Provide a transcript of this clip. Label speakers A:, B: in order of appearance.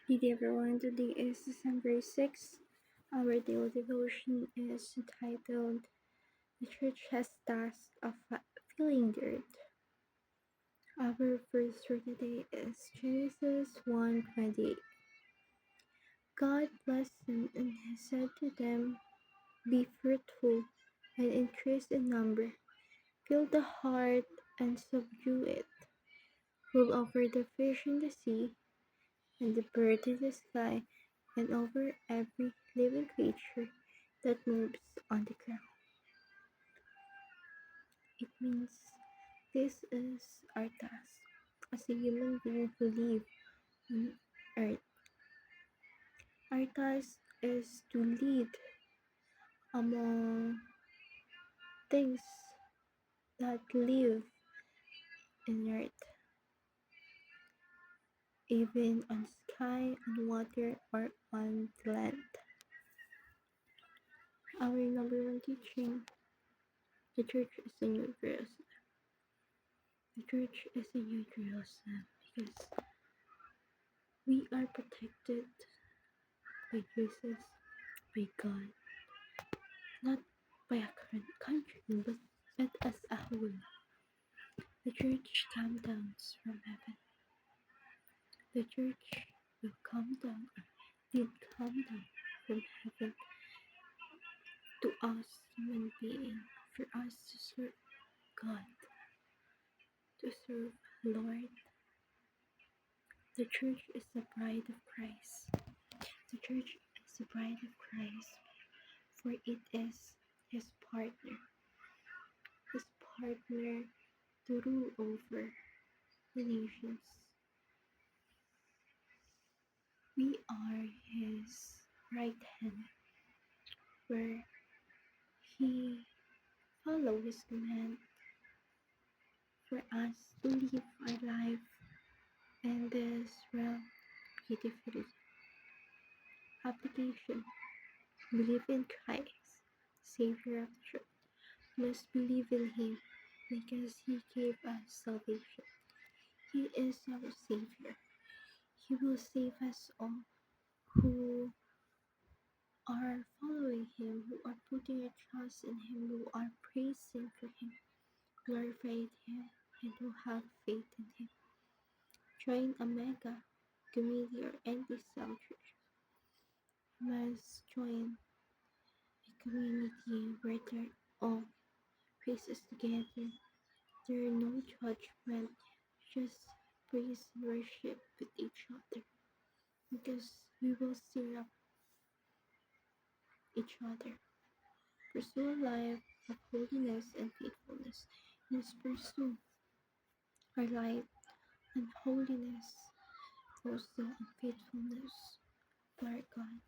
A: Good day everyone, today is December 6th. Our daily devotion is titled The Church Has Task of Filling the Earth. Our verse for today is Genesis 1:28. God blessed them and he said to them, be fruitful and increase in number, fill the heart and subdue it, rule over the fish in the sea and the bird in the sky, and over every living creature that moves on the ground. It means this is our task as a human being who live on earth. Our task is to lead among things that live in earth, even on sky, on water, or on the land. Our number one teaching: the church is the new Jerusalem. The church is the new Jerusalem because we are protected by Jesus, by God, not by a current country, but as a whole. The church comes down from heaven. The church will come down, or did come down from heaven to us human beings, for us to serve God, to serve Lord. The church is the bride of Christ. The church is the bride of Christ, for it is his partner to rule over the nations. We are his right hand, where he follows his command for us to live our life in this realm beautifully. Application: believe in Christ, Savior of the truth. Must believe in him because he gave us salvation. He is our Savior. He will save us all who are following him, who are putting their trust in him, who are praising for him, glorifying him, and who have faith in him. Join a mega community or any cell church. Must join a community where they're all praises together. There are no judgment, just praise and worship with each other. Because we will stir up each other. Pursue a life of holiness and faithfulness. Let's pursue our life and holiness, also and faithfulness to our God.